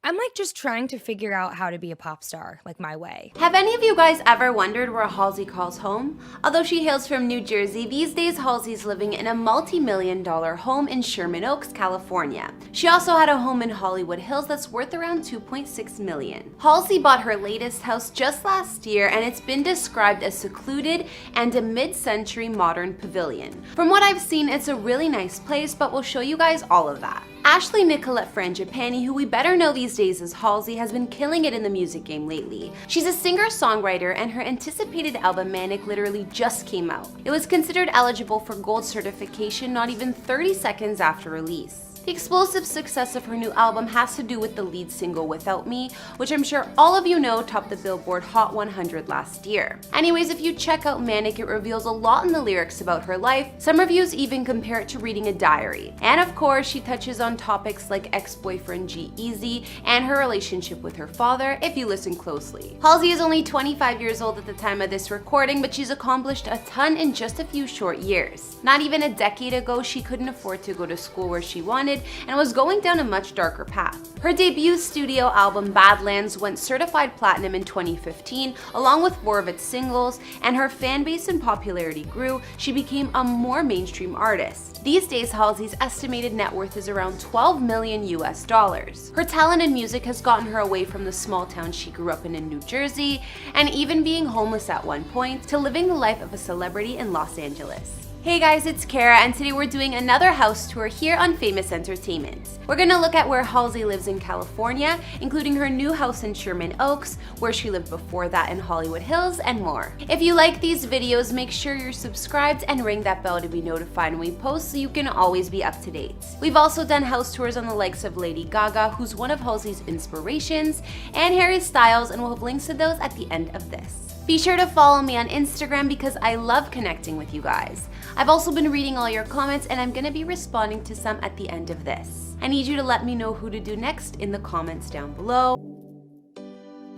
I'm like just trying to figure out how to be a pop star, like my way. Have any of you guys ever wondered where Halsey calls home? Although she hails from New Jersey, these days Halsey's living in a multi-million-dollar home in Sherman Oaks, California. She also had a home in Hollywood Hills that's worth around $2.6 million. Halsey bought her latest house just last year, and it's been described as secluded and a mid-century modern pavilion. From what I've seen, it's a really nice place, but we'll show you guys all of that. Ashley Nicolette Frangipani, who we better know these days as Halsey, has been killing it in the music game lately. She's a singer-songwriter, and her anticipated album Manic literally just came out. It was considered eligible for gold certification not even 30 seconds after release. The explosive success of her new album has to do with the lead single Without Me, which I'm sure all of you know topped the Billboard Hot 100 last year. Anyways, if you check out Manic, it reveals a lot in the lyrics about her life. Some reviews even compare it to reading a diary. And of course, she touches on topics like ex-boyfriend G-Eazy and her relationship with her father, if you listen closely. Halsey is only 25 years old at the time of this recording, but she's accomplished a ton in just a few short years. Not even a decade ago, she couldn't afford to go to school where she wanted and was going down a much darker path. Her debut studio album Badlands went certified platinum in 2015, along with 4 of its singles, and her fan base and popularity grew. She became a more mainstream artist. These days, Halsey's estimated net worth is around $12 million US. Her talent in music has gotten her away from the small town she grew up in New Jersey, and even being homeless at one point, to living the life of a celebrity in Los Angeles. Hey guys, it's Kara, and today we're doing another house tour here on Famous Entertainment. We're gonna look at where Halsey lives in California, including her new house in Sherman Oaks, where she lived before that in Hollywood Hills, and more. If you like these videos, make sure you're subscribed and ring that bell to be notified when we post so you can always be up to date. We've also done house tours on the likes of Lady Gaga, who's one of Halsey's inspirations, and Harry Styles, and we'll have links to those at the end of this. Be sure to follow me on Instagram because I love connecting with you guys. I've also been reading all your comments, and I'm gonna be responding to some at the end of this. I need you to let me know who to do next in the comments down below.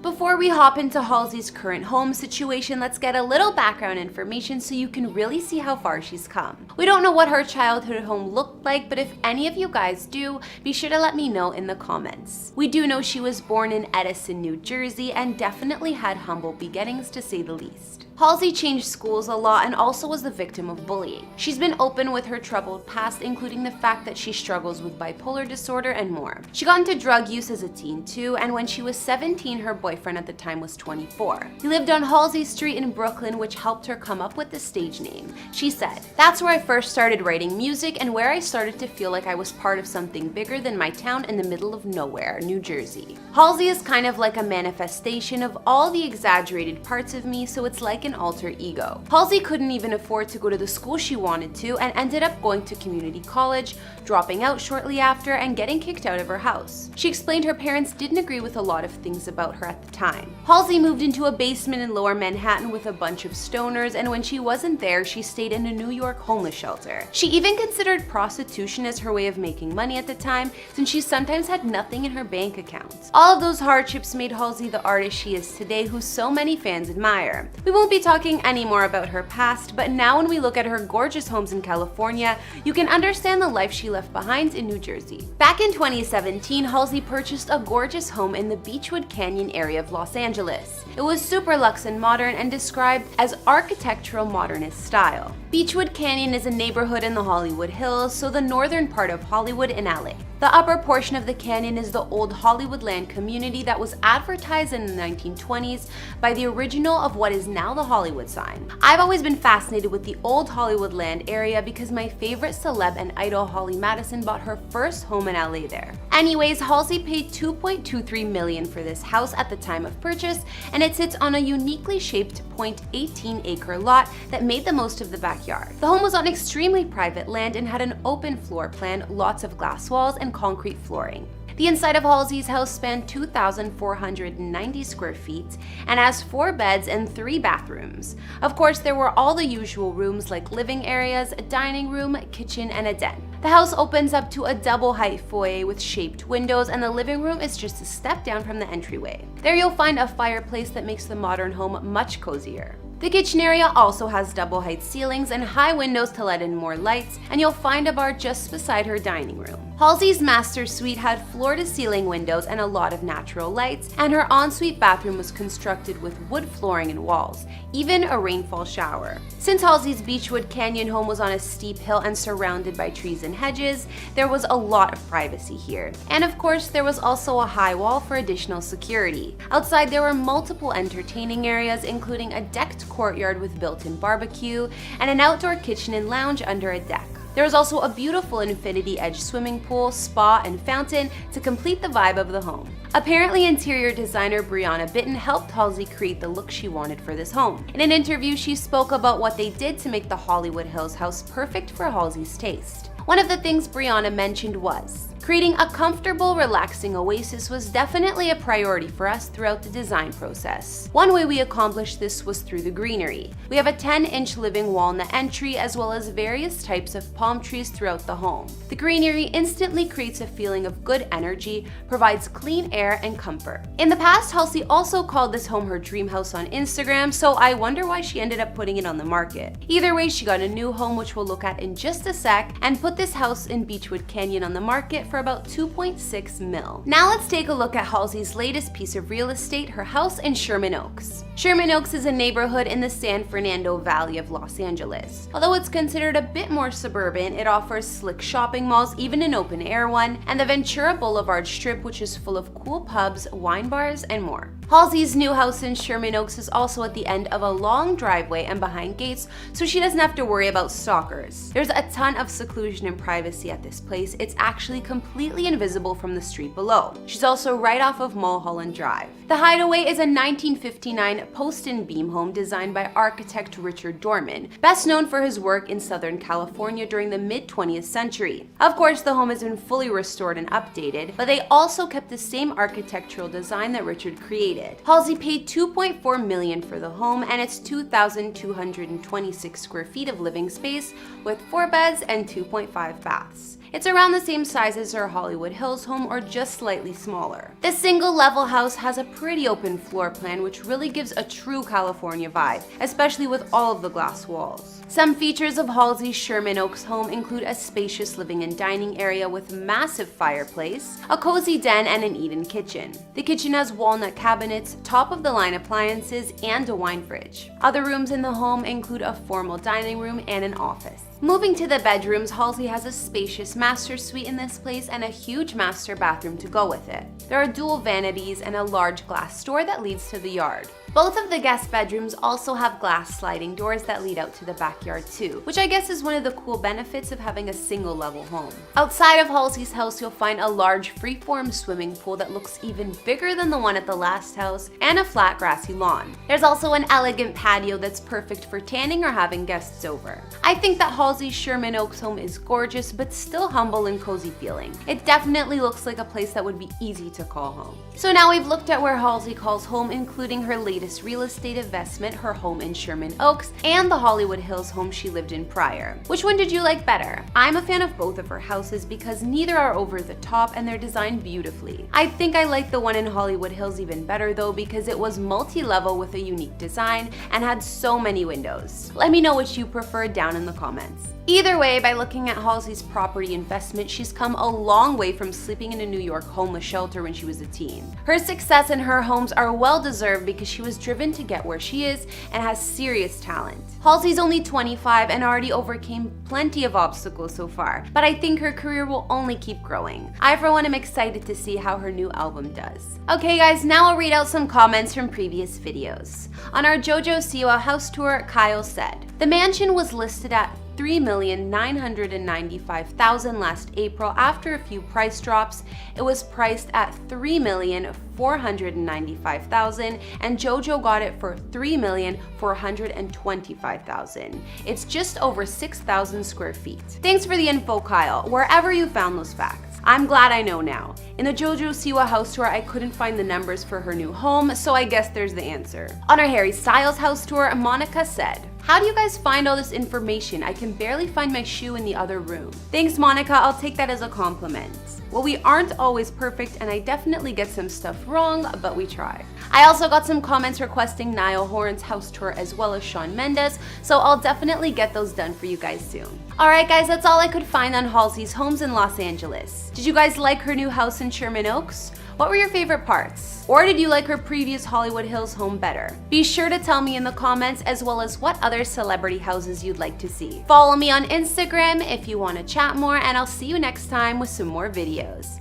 Before we hop into Halsey's current home situation, let's get a little background information so you can really see how far she's come. We don't know what her childhood home looked like, but if any of you guys do, be sure to let me know in the comments. We do know she was born in Edison, New Jersey, and definitely had humble beginnings to say the least. Halsey changed schools a lot and also was the victim of bullying. She's been open with her troubled past, including the fact that she struggles with bipolar disorder and more. She got into drug use as a teen too, and when she was 17, her boyfriend at the time was 24. He lived on Halsey Street in Brooklyn, which helped her come up with the stage name. She said, "That's where I first started writing music and where I started to feel like I was part of something bigger than my town in the middle of nowhere, New Jersey." Halsey is kind of like a manifestation of all the exaggerated parts of me, so it's like an alter ego. Halsey couldn't even afford to go to the school she wanted to and ended up going to community college, dropping out shortly after, and getting kicked out of her house. She explained her parents didn't agree with a lot of things about her at the time. Halsey moved into a basement in Lower Manhattan with a bunch of stoners, and when she wasn't there, she stayed in a New York homeless shelter. She even considered prostitution as her way of making money at the time, since she sometimes had nothing in her bank account. All of those hardships made Halsey the artist she is today, who so many fans admire. We won't be talking any more about her past, but now when we look at her gorgeous homes in California, you can understand the life she left behind in New Jersey. Back in 2017, Halsey purchased a gorgeous home in the Beechwood Canyon area of Los Angeles. It was super luxe and modern and described as architectural modernist style. Beechwood Canyon is a neighborhood in the Hollywood Hills, so the northern part of Hollywood in LA. The upper portion of the canyon is the old Hollywoodland community that was advertised in the 1920s by the original of what is now the Hollywood sign. I've always been fascinated with the old Hollywoodland area because my favorite celeb and idol Holly Madison bought her first home in LA there. Anyways, Halsey paid $2.23 million for this house at the time of purchase, and it sits on a uniquely shaped 0.18-acre lot that made the most of the backyard. The home was on extremely private land and had an open floor plan, lots of glass walls, and concrete flooring. The inside of Halsey's house spanned 2,490 square feet and has 4 beds and 3 bathrooms. Of course, there were all the usual rooms like living areas, a dining room, kitchen, and a den. The house opens up to a double-height foyer with shaped windows, and the living room is just a step down from the entryway. There you'll find a fireplace that makes the modern home much cozier. The kitchen area also has double-height ceilings and high windows to let in more lights, and you'll find a bar just beside her dining room. Halsey's master suite had floor-to-ceiling windows and a lot of natural lights, and her ensuite bathroom was constructed with wood flooring and walls, even a rainfall shower. Since Halsey's Beechwood Canyon home was on a steep hill and surrounded by trees and hedges, there was a lot of privacy here. And of course, there was also a high wall for additional security. Outside, there were multiple entertaining areas, including a decked courtyard with built-in barbecue and an outdoor kitchen and lounge under a deck. There was also a beautiful infinity-edge swimming pool, spa, and fountain to complete the vibe of the home. Apparently, interior designer Brianna Bitton helped Halsey create the look she wanted for this home. In an interview, she spoke about what they did to make the Hollywood Hills house perfect for Halsey's taste. One of the things Brianna mentioned was, creating a comfortable, relaxing oasis was definitely a priority for us throughout the design process. One way we accomplished this was through the greenery. We have a 10-inch living wall in the entry, as well as various types of palm trees throughout the home. The greenery instantly creates a feeling of good energy, provides clean air and comfort. In the past, Halsey also called this home her dream house on Instagram, so I wonder why she ended up putting it on the market. Either way, she got a new home, which we'll look at in just a sec, and put this house in Beechwood Canyon on the market for about $2.6 million. Now let's take a look at Halsey's latest piece of real estate, her house in Sherman Oaks. Sherman Oaks is a neighborhood in the San Fernando Valley of Los Angeles. Although it's considered a bit more suburban, it offers slick shopping malls, even an open-air one, and the Ventura Boulevard Strip, which is full of cool pubs, wine bars, and more. Halsey's new house in Sherman Oaks is also at the end of a long driveway and behind gates, so she doesn't have to worry about stalkers. There's a ton of seclusion and privacy at this place. It's actually completely invisible from the street below. She's also right off of Mulholland Drive. The Hideaway is a 1959 post and beam home designed by architect Richard Dorman, best known for his work in Southern California during the mid-20th century. Of course, the home has been fully restored and updated, but they also kept the same architectural design that Richard created. Halsey paid $2.4 million for the home, and it's 2,226 square feet of living space with 4 beds and 2.5 baths. It's around the same size as her Hollywood Hills home, or just slightly smaller. This single-level house has a pretty open floor plan, which really gives a true California vibe, especially with all of the glass walls. Some features of Halsey's Sherman Oaks home include a spacious living and dining area with a massive fireplace, a cozy den, and an eat-in kitchen. The kitchen has walnut cabinets, top-of-the-line appliances, and a wine fridge. Other rooms in the home include a formal dining room and an office. Moving to the bedrooms, Halsey has a spacious master suite in this place and a huge master bathroom to go with it. There are dual vanities and a large glass door that leads to the yard. Both of the guest bedrooms also have glass sliding doors that lead out to the backyard too, which I guess is one of the cool benefits of having a single-level home. Outside of Halsey's house, you'll find a large freeform swimming pool that looks even bigger than the one at the last house, and a flat grassy lawn. There's also an elegant patio that's perfect for tanning or having guests over. I think that Halsey's Sherman Oaks home is gorgeous, but still humble and cozy feeling. It definitely looks like a place that would be easy to call home. So now we've looked at where Halsey calls home, including her latest real estate investment, her home in Sherman Oaks, and the Hollywood Hills home she lived in prior. Which one did you like better? I'm a fan of both of her houses because neither are over the top and they're designed beautifully. I think I like the one in Hollywood Hills even better though, because it was multi-level with a unique design and had so many windows. Let me know which you prefer down in the comments. Either way, by looking at Halsey's property investment, she's come a long way from sleeping in a New York homeless shelter when she was a teen. Her success in her homes are well deserved because she was driven to get where she is and has serious talent. Halsey's only 25 and already overcame plenty of obstacles so far, but I think her career will only keep growing. I for one am excited to see how her new album does. Okay guys, now I'll read out some comments from previous videos. On our JoJo Siwa house tour, Kyle said, "The mansion was listed at $3,995,000 last April. After a few price drops, it was priced at $3,495,000 and JoJo got it for $3,425,000. It's just over 6,000 square feet." Thanks for the info, Kyle, wherever you found those facts. I'm glad I know now. In the JoJo Siwa house tour, I couldn't find the numbers for her new home, so I guess there's the answer. On our Harry Styles house tour, Monica said, "How do you guys find all this information? I can barely find my shoe in the other room." Thanks, Monica. I'll take that as a compliment. Well, we aren't always perfect, and I definitely get some stuff wrong, but we try. I also got some comments requesting Niall Horan's house tour as well as Shawn Mendes, so I'll definitely get those done for you guys soon. Alright guys, that's all I could find on Halsey's homes in Los Angeles. Did you guys like her new house in Sherman Oaks? What were your favorite parts? Or did you like her previous Hollywood Hills home better? Be sure to tell me in the comments, as well as what other celebrity houses you'd like to see. Follow me on Instagram if you want to chat more, and I'll see you next time with some more videos.